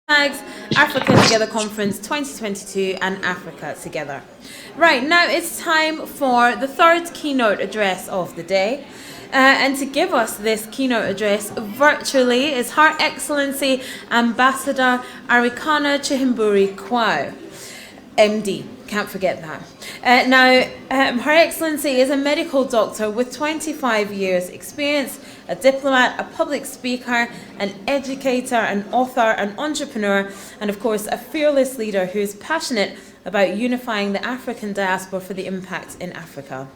Tags Africa Together Conference 2022 and Africa Together. Right, now it's time for the third keynote address of the day. And to give us this keynote address virtually is Her Excellency Ambassador Arakana Chimori Quao, MD. Can't forget that. Her Excellency is a medical doctor with 25 years experience, a diplomat, a public speaker, an educator, an author, an entrepreneur, and of course a fearless leader who is passionate about unifying the African diaspora for the impact in Africa.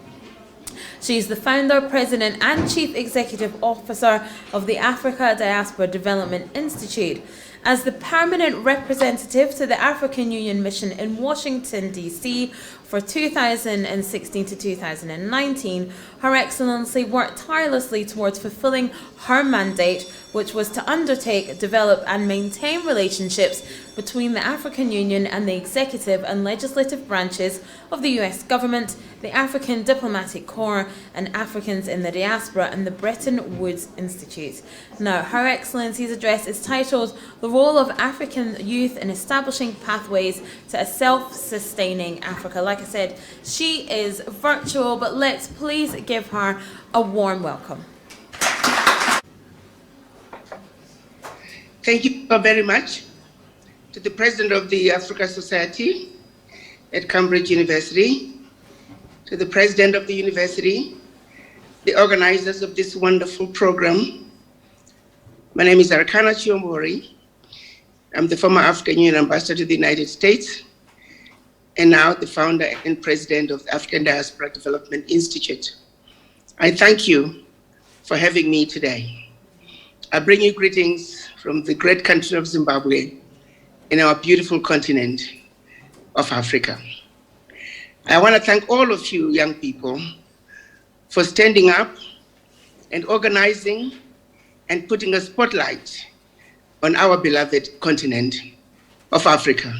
She is the founder, president, and chief executive officer of the Africa Diaspora Development Institute. As the permanent representative to the African Union mission in Washington, D.C. for 2016 to 2019, Her Excellency worked tirelessly towards fulfilling her mandate, which was to undertake, develop, and maintain relationships between the African Union and the executive and legislative branches of the U.S. government, the African Diplomatic Corps, and Africans in the Diaspora, and the Bretton Woods Institute. Now, Her Excellency's address is titled "The Role of African Youth in Establishing Pathways to a Self-Sustaining Africa." Like I said, she is virtual, but let's please give her a warm welcome. Thank you very much to the President of the Africa Society at Cambridge University, to the President of the University, the organizers of this wonderful program. My name is Arakana Chimori. I'm the former African Union Ambassador to the United States, and now the founder and president of the African Diaspora Development Institute. I thank you for having me today. I bring you greetings from the great country of Zimbabwe in our beautiful continent of Africa. I want to thank all of you young people for standing up and organizing and putting a spotlight on our beloved continent of Africa.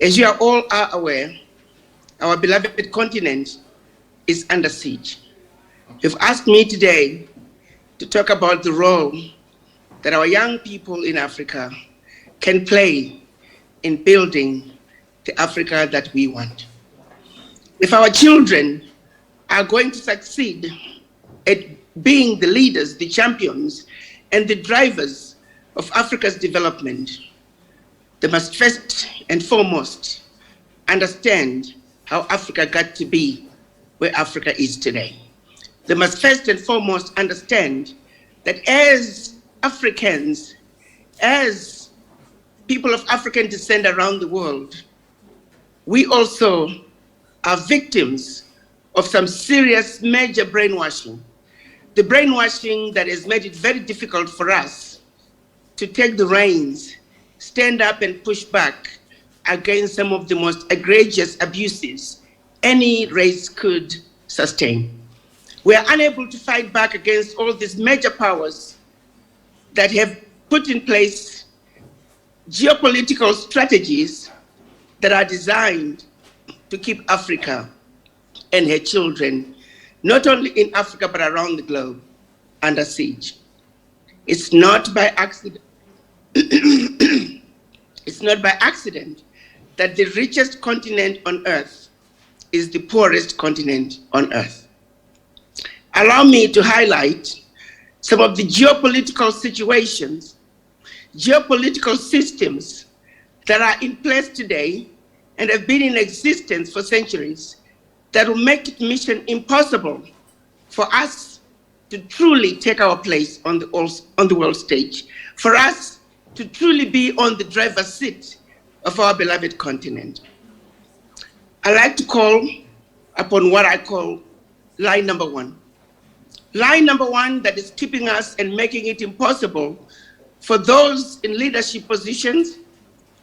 As you all are aware, our beloved continent is under siege. You've asked me today to talk about the role that our young people in Africa can play in building the Africa that we want. If our children are going to succeed at being the leaders, the champions, and the drivers of Africa's development, they must first and foremost understand how Africa got to be where Africa is today. They must first and foremost understand that as Africans, as people of African descent around the world, we also are victims of some serious major brainwashing. The brainwashing that has made it very difficult for us to take the reins, stand up and push back against some of the most egregious abuses any race could sustain. We are unable to fight back against all these major powers that have put in place geopolitical strategies that are designed to keep Africa and her children, not only in Africa but around the globe, under siege. It's not by accident. It's not by accident that the richest continent on earth is the poorest continent on earth. Allow me to highlight some of the geopolitical situations, geopolitical systems that are in place today and have been in existence for centuries that will make it mission impossible for us to truly take our place on the world stage, for us to truly be on the driver's seat of our beloved continent. I like to call upon what I call line number one. Line number one that is keeping us and making it impossible for those in leadership positions,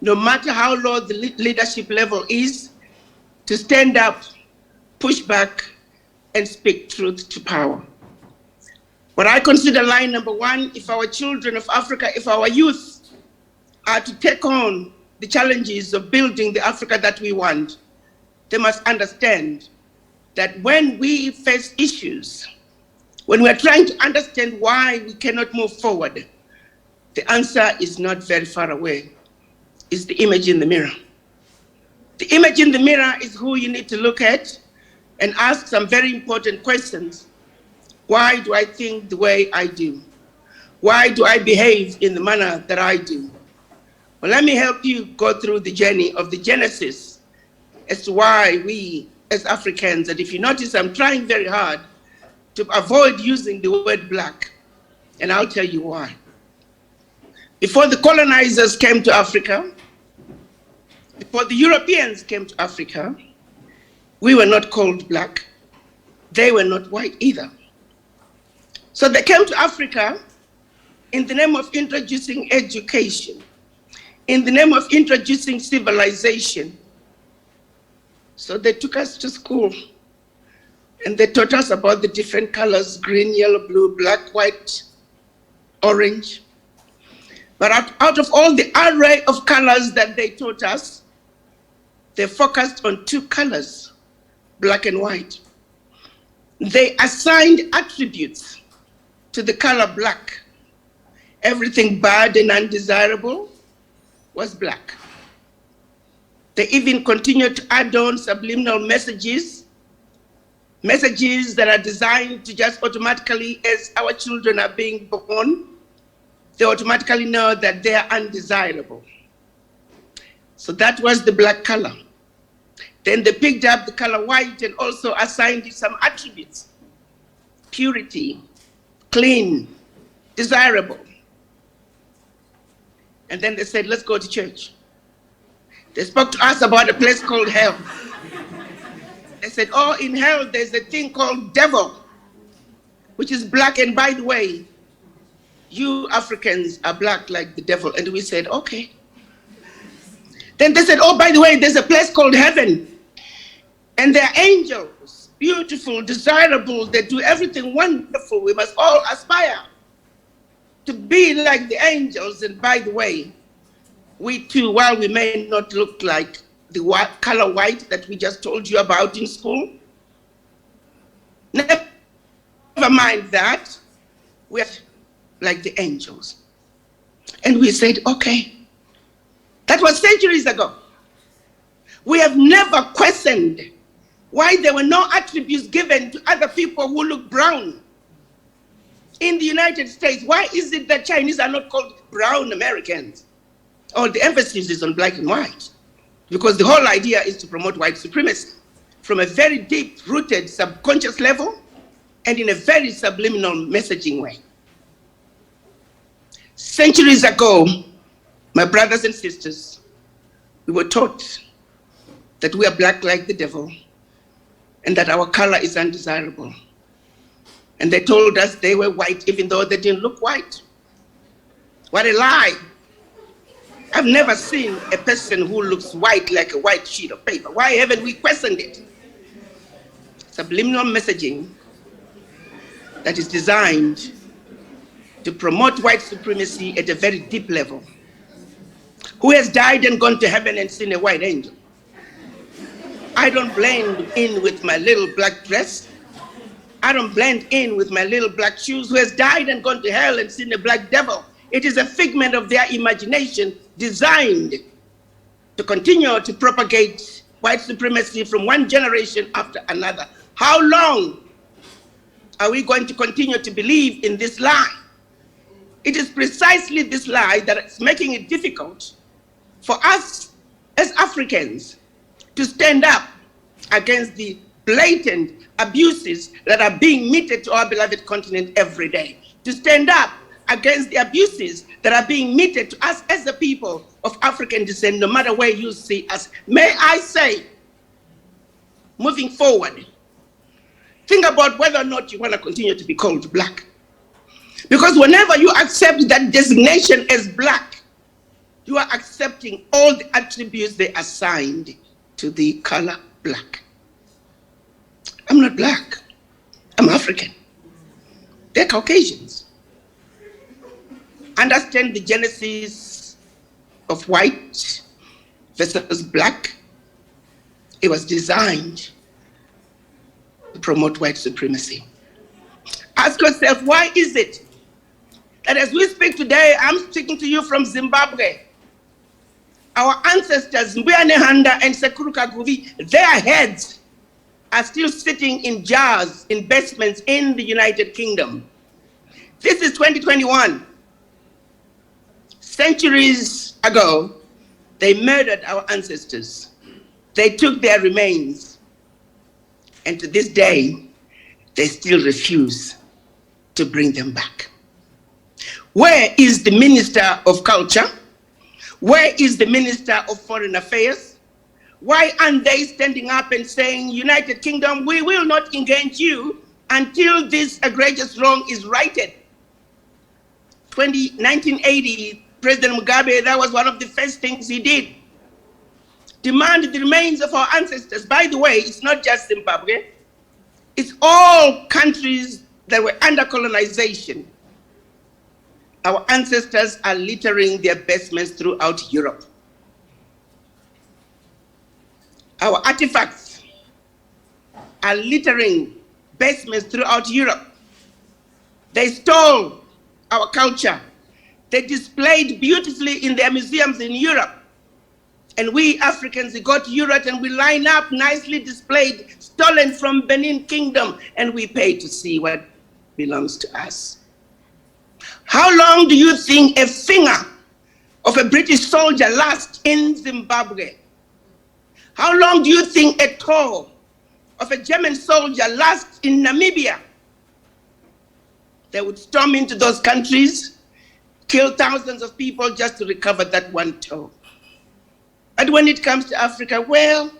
no matter how low the leadership level is, to stand up, push back, and speak truth to power. What I consider line number one, if our children of Africa, if our youth are to take on the challenges of building the Africa that we want, they must understand that when we face issues, when we're trying to understand why we cannot move forward, the answer is not very far away. is the image in the mirror. The image in the mirror is who you need to look at and ask some very important questions. Why do I think the way I do? Why do I behave in the manner that I do? Well, let me help you go through the journey of the genesis as to why we as Africans, and if you notice, I'm trying very hard to avoid using the word black, and I'll tell you why. Before the colonizers came to Africa, before the Europeans came to Africa, we were not called black. They were not white either. So they came to Africa in the name of introducing education, in the name of introducing civilization. So they took us to school and they taught us about the different colors: green, yellow, blue, black, white, orange. But out of all the array of colors that they taught us, they focused on two colors, black and white. They assigned attributes to the color black. Everything bad and undesirable was black. They even continued to add on subliminal messages that are designed to just automatically, as our children are being born, they automatically know that they are undesirable. So that was the black color. Then they picked up the color white and also assigned it some attributes: purity, clean, desirable. And then they said, let's go to church. They spoke to us about a place called hell. They said, oh, in hell there's a thing called devil, which is black, and by the way, you Africans are black like the devil. And we said, okay. Then they said, oh, by the way, there's a place called heaven, and there are angels, beautiful, desirable, they do everything wonderful. We must all aspire to be like the angels. And by the way, we too, while we may not look like the color white that we just told you about in school, never mind that, we're like the angels. And we said, okay. That was centuries ago. We have never questioned why there were no attributes given to other people who look brown. In the United States, why is it that Chinese are not called brown Americans? Or the emphasis is on black and white, because the whole idea is to promote white supremacy from a very deep-rooted subconscious level and in a very subliminal messaging way. Centuries ago, my brothers and sisters, we were taught that we are black like the devil and that our color is undesirable. And they told us they were white even though they didn't look white. What a lie. I've never seen a person who looks white like a white sheet of paper. Why haven't we questioned it? Subliminal messaging that is designed to promote white supremacy at a very deep level. Who has died and gone to heaven and seen a white angel? I don't blend in with my little black dress. I don't blend in with my little black shoes. Who has died and gone to hell and seen a black devil? It is a figment of their imagination designed to continue to propagate white supremacy from one generation after another. How long are we going to continue to believe in this lie? It is precisely this lie that is making it difficult for us as Africans to stand up against the blatant abuses that are being meted to our beloved continent every day, to stand up against the abuses that are being meted to us as the people of African descent, no matter where you see us. May I say, moving forward, think about whether or not you want to continue to be called black. Because whenever you accept that designation as black, you are accepting all the attributes they assigned to the color black. I'm not black, I'm African. They're Caucasians. Understand the genesis of white versus black. It was designed to promote white supremacy. Ask yourself, why is it that as we speak today, I'm speaking to you from Zimbabwe, Our ancestors, Mbuyane and Sekuru Kaguvi, their heads are still sitting in jars, in basements in the United Kingdom. This is 2021. Centuries ago, they murdered our ancestors. They took their remains. And to this day, they still refuse to bring them back. Where is the Minister of Culture? Where is the Minister of Foreign Affairs? Why aren't they standing up and saying, United Kingdom, we will not engage you until this egregious wrong is righted? 1980, President Mugabe, that was one of the first things he did. Demand the remains of our ancestors. By the way, it's not just Zimbabwe. It's all countries that were under colonization. Our ancestors are littering their basements throughout Europe. Our artifacts are littering basements throughout Europe. They stole our culture. They displayed beautifully in their museums in Europe. And we Africans, we go to Europe and we line up nicely displayed, stolen from Benin Kingdom, and we pay to see what belongs to us. How long do you think a finger of a British soldier lasts in Zimbabwe? How long do you think a toe of a German soldier lasts in Namibia? They would storm into those countries, kill thousands of people just to recover that one toe. But when it comes to Africa, well,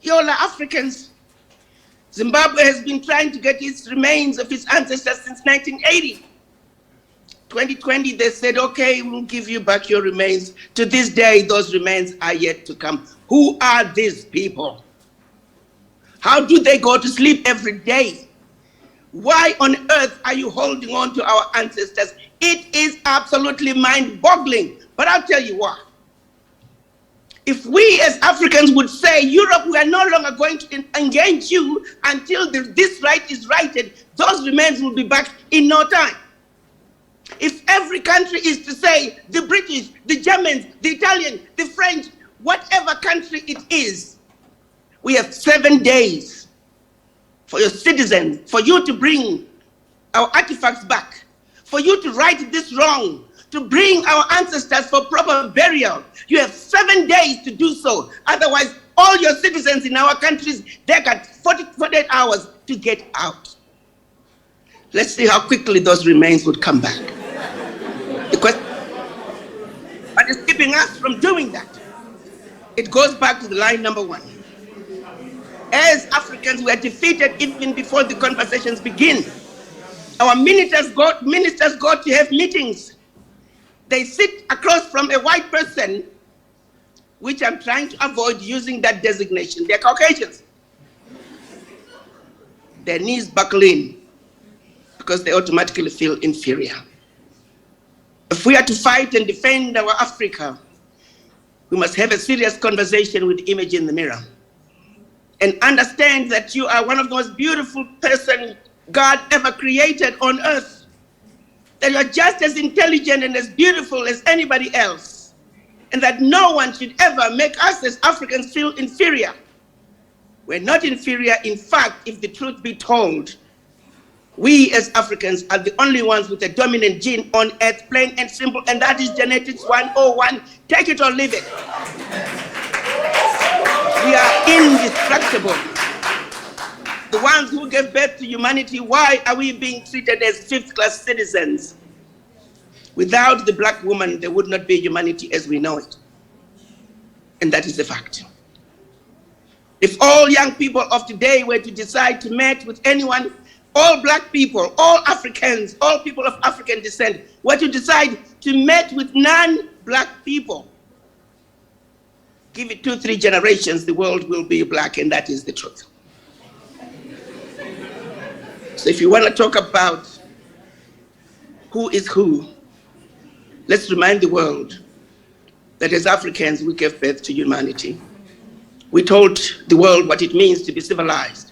you all are Africans. Zimbabwe has been trying to get its remains of its ancestors since 1980. 2020, they said, okay, we'll give you back your remains. To this day, those remains are yet to come. Who are these people? How do they go to sleep every day? Why on earth are you holding on to our ancestors? It is absolutely mind-boggling. But I'll tell you what. If we as Africans would say, Europe, we are no longer going to engage you until this right is righted, those remains will be back in no time. If every country is to say, the British, the Germans, the Italian, the French, whatever country it is, we have 7 days for your citizens, for you to bring our artifacts back, for you to right this wrong, to bring our ancestors for proper burial. You have 7 days to do so. Otherwise, all your citizens in our countries, they got 48 hours to get out. Let's see how quickly those remains would come back. But it's keeping us from doing that. It goes back to the line number one. As Africans, we are defeated even before the conversations begin. Our ministers go to have meetings. They sit across from a white person, which I'm trying to avoid using that designation. They're Caucasians. Their knees buckle in because they automatically feel inferior. If we are to fight and defend our Africa, we must have a serious conversation with the image in the mirror and understand that you are one of the most beautiful person God ever created on earth, that you are just as intelligent and as beautiful as anybody else, and that no one should ever make us as Africans feel inferior. We're not inferior. In fact, if the truth be told, we as Africans are the only ones with a dominant gene on earth, plain and simple, and that is genetics 101. Take it or leave it. We are indestructible. The ones who gave birth to humanity, why are we being treated as fifth-class citizens? Without the black woman, there would not be humanity as we know it. And that is a fact. If all young people of today were to decide to mate with anyone, all black people, all Africans, all people of African descent, were to decide to mate with non-black people, give it 2-3 generations, the world will be black, and that is the truth. So if you want to talk about who is who, let's remind the world that as Africans, we gave birth to humanity. We told the world what it means to be civilized.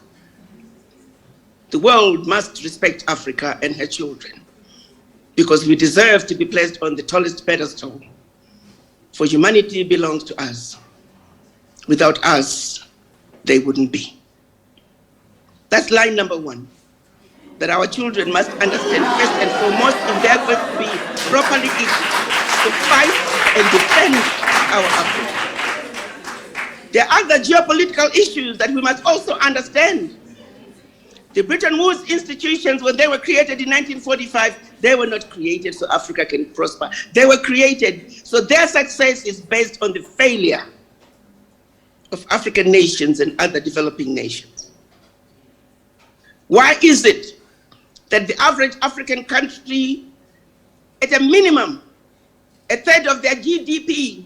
The world must respect Africa and her children because we deserve to be placed on the tallest pedestal For humanity belongs to us. Without us, they wouldn't be. That's line number one, that our children must understand first and foremost if they're going to be properly equipped to fight and defend our Africa. There are other geopolitical issues that we must also understand. The Bretton Woods Institutions, when they were created in 1945, they were not created so Africa can prosper. They were created so their success is based on the failure of African nations and other developing nations. Why is it that the average African country, at a minimum, a third of their GDP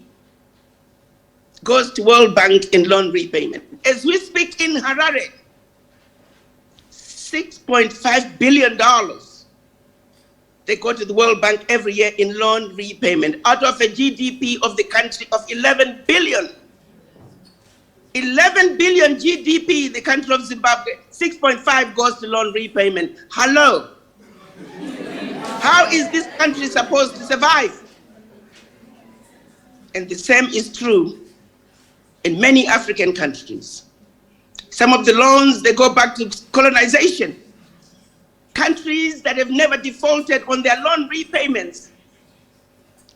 goes to World Bank in loan repayment? As we speak in Harare, $6.5 billion they go to the World Bank every year in loan repayment out of a GDP of the country of 11 billion. 11 billion GDP, the country of Zimbabwe, 6.5 goes to loan repayment. Hello. How is this country supposed to survive? And the same is true in many African countries. Some of the loans, they go back to colonization. Countries that have never defaulted on their loan repayments,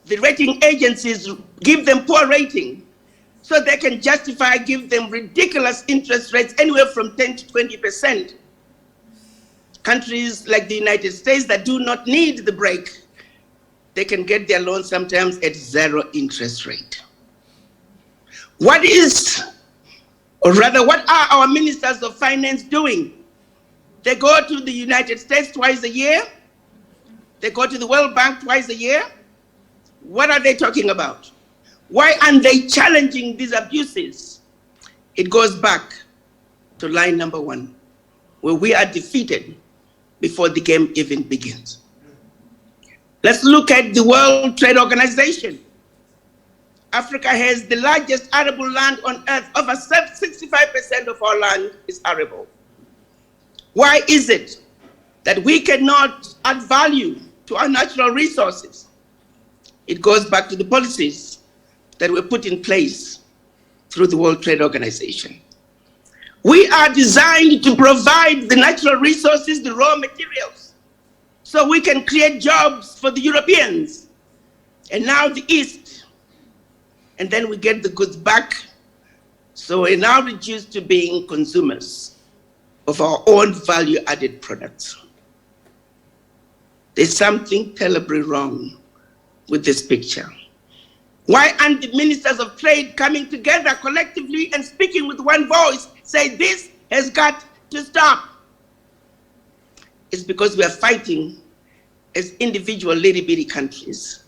the rating agencies give them poor rating so they can justify, give them ridiculous interest rates anywhere from 10 to 20%. Countries like the United States that do not need the break, they can get their loans sometimes at 0 interest rate. What is, or rather, what are our ministers of finance doing? They go to the United States twice a year. They go to the World Bank twice a year. What are they talking about? Why aren't they challenging these abuses? It goes back to line number one, where we are defeated before the game even begins. Let's look at the World Trade Organization. Africa has the largest arable land on earth. Over 65% of our land is arable. Why is it that we cannot add value to our natural resources? It goes back to the policies that were put in place through the World Trade Organization. We are designed to provide the natural resources, the raw materials, so we can create jobs for the Europeans and now the East. And then we get the goods back. So we're now reduced to being consumers of our own value-added products. There's something terribly wrong with this picture. Why aren't the ministers of trade coming together collectively and speaking with one voice, say this has got to stop? It's because we are fighting as individual little bitty countries.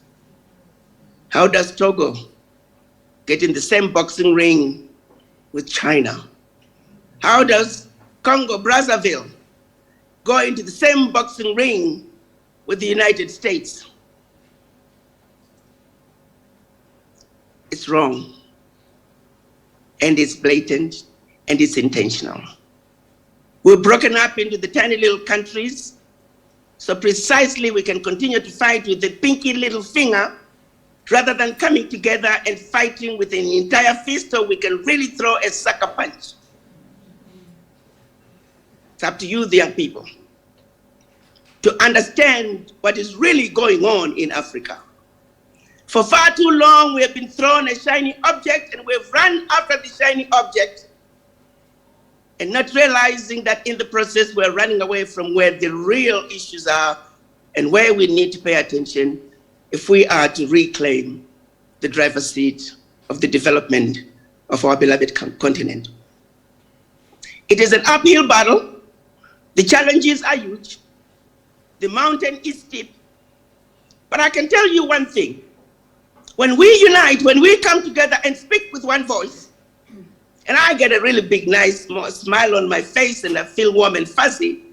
How does Togo get in the same boxing ring with China? How does Congo Brazzaville go into the same boxing ring with the United States? It's wrong, and it's blatant, and it's intentional. We're broken up into the tiny little countries, so precisely we can continue to fight with the pinky little finger rather than coming together and fighting with an entire fist so we can really throw a sucker punch. It's up to you, the young people, to understand what is really going on in Africa. For far too long, we have been thrown a shiny object and we've run after the shiny object and not realizing that in the process, we're running away from where the real issues are and where we need to pay attention if we are to reclaim the driver's seat of the development of our beloved continent. It is an uphill battle. The challenges are huge. The mountain is steep. But I can tell you one thing. When we unite, when we come together and speak with one voice, and I get a really big, nice smile on my face and I feel warm and fuzzy,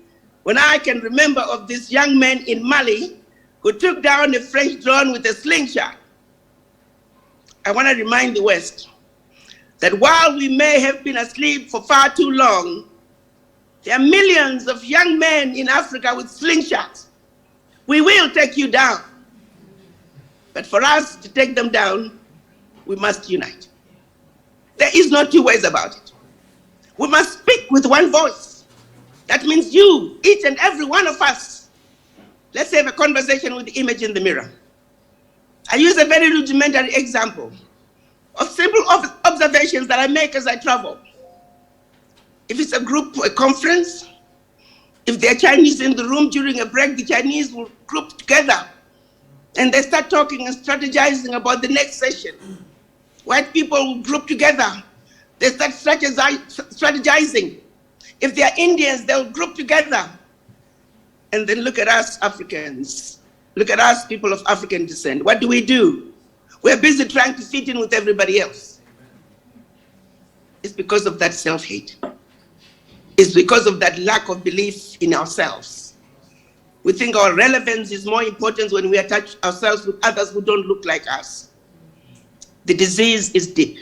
when I can remember of this young man in Mali who took down a French drone with a slingshot. I want to remind the West that while we may have been asleep for far too long, there are millions of young men in Africa with slingshots. We will take you down. But for us to take them down, we must unite. There is no two ways about it. We must speak with one voice. That means you, each and every one of us. Let's have a conversation with the image in the mirror. I use a very rudimentary example of simple observations that I make as I travel. If it's a group, a conference, if there are Chinese in the room during a break, the Chinese will group together and they start talking and strategizing about the next session. White people will group together. They start strategizing. If they are Indians, they'll group together. And then look at us Africans. Look at us people of African descent. What do? We're busy trying to fit in with everybody else. It's because of that self-hate. It's because of that lack of belief in ourselves. We think our relevance is more important when we attach ourselves with others who don't look like us. The disease is deep.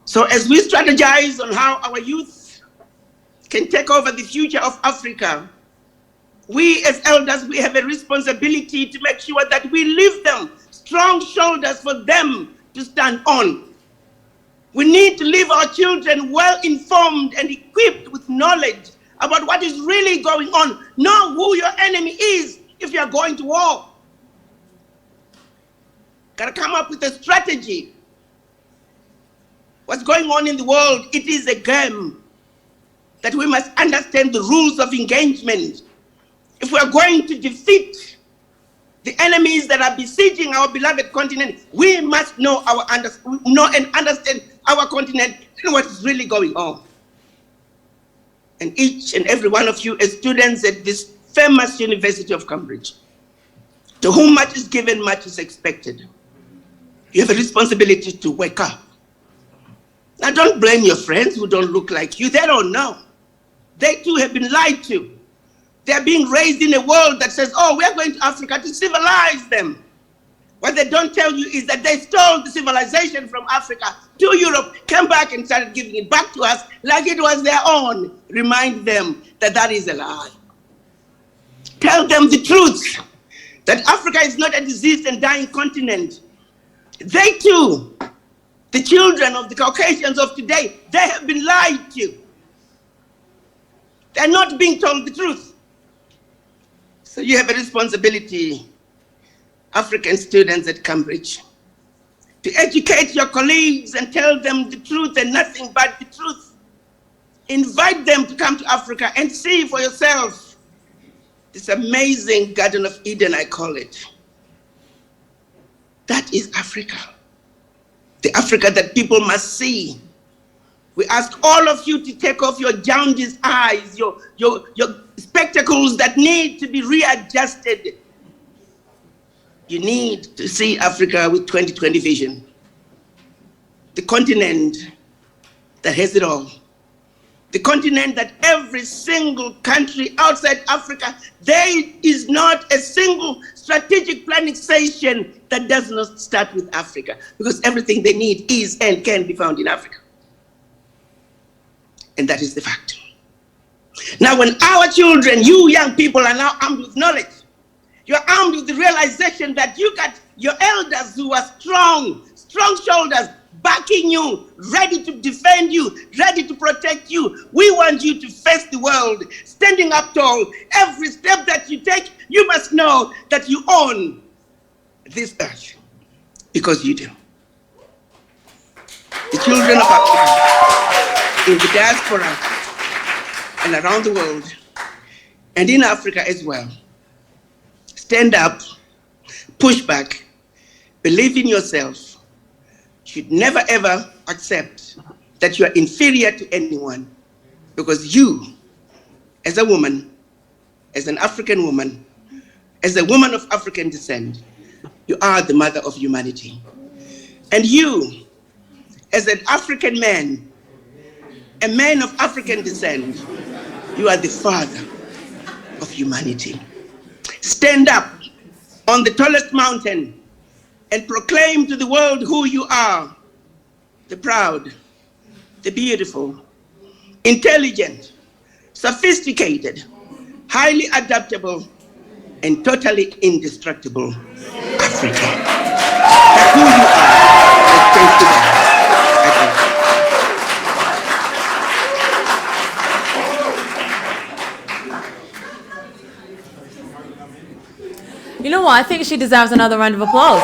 So as we strategize on how our youth can take over the future of Africa, we as elders, we have a responsibility to make sure that we leave them strong shoulders for them to stand on. We need to leave our children well informed and equipped with knowledge about what is really going on. Know who your enemy is if you're going to war. Gotta come up with a strategy. What's going on in the world, it is a game that we must understand the rules of engagement. If we're going to defeat the enemies that are besieging our beloved continent, we must know and understand our continent and what is really going on. And each and every one of you as students at this famous University of Cambridge, to whom much is given, much is expected. You have a responsibility to wake up. Now don't blame your friends who don't look like you. They don't know. They too have been lied to. They're being raised in a world that says, oh, we're going to Africa to civilize them. What they don't tell you is that they stole the civilization from Africa to Europe, came back and started giving it back to us like it was their own. Remind them that that is a lie. Tell them the truth, that Africa is not a diseased and dying continent. They too, the children of the Caucasians of today, they have been lied to. They're not being told the truth. So you have a responsibility, African students at Cambridge, to educate your colleagues and tell them the truth and nothing but the truth. Invite them to come to Africa and see for yourself this amazing Garden of Eden, I call it. That is Africa. The Africa that people must see. We ask all of you to take off your jaundiced eyes, your spectacles that need to be readjusted. You need to see Africa with 2020 vision. The continent that has it all. The continent that every single country outside Africa, there is not a single strategic planning session that does not start with Africa, because everything they need is and can be found in Africa. And that is the fact. Now, when our children, you young people, are now armed with knowledge, you're armed with the realization that you got your elders who are strong shoulders, backing you, ready to defend you, ready to protect you. We want you to face the world, standing up tall. Every step that you take, you must know that you own this earth, because you do. The children of Africa, in the diaspora and around the world, and in Africa as well, stand up, push back, believe in yourself. Should never ever accept that you are inferior to anyone, because you, as a woman, as an African woman, as a woman of African descent, you are the mother of humanity. And you, as an African man, a man of African descent, you are the father of humanity. Stand up on the tallest mountain and proclaim to the world who you are: the proud, the beautiful, intelligent, sophisticated, highly adaptable, and totally indestructible Africa. That's who you are. You know what? I think she deserves another round of applause.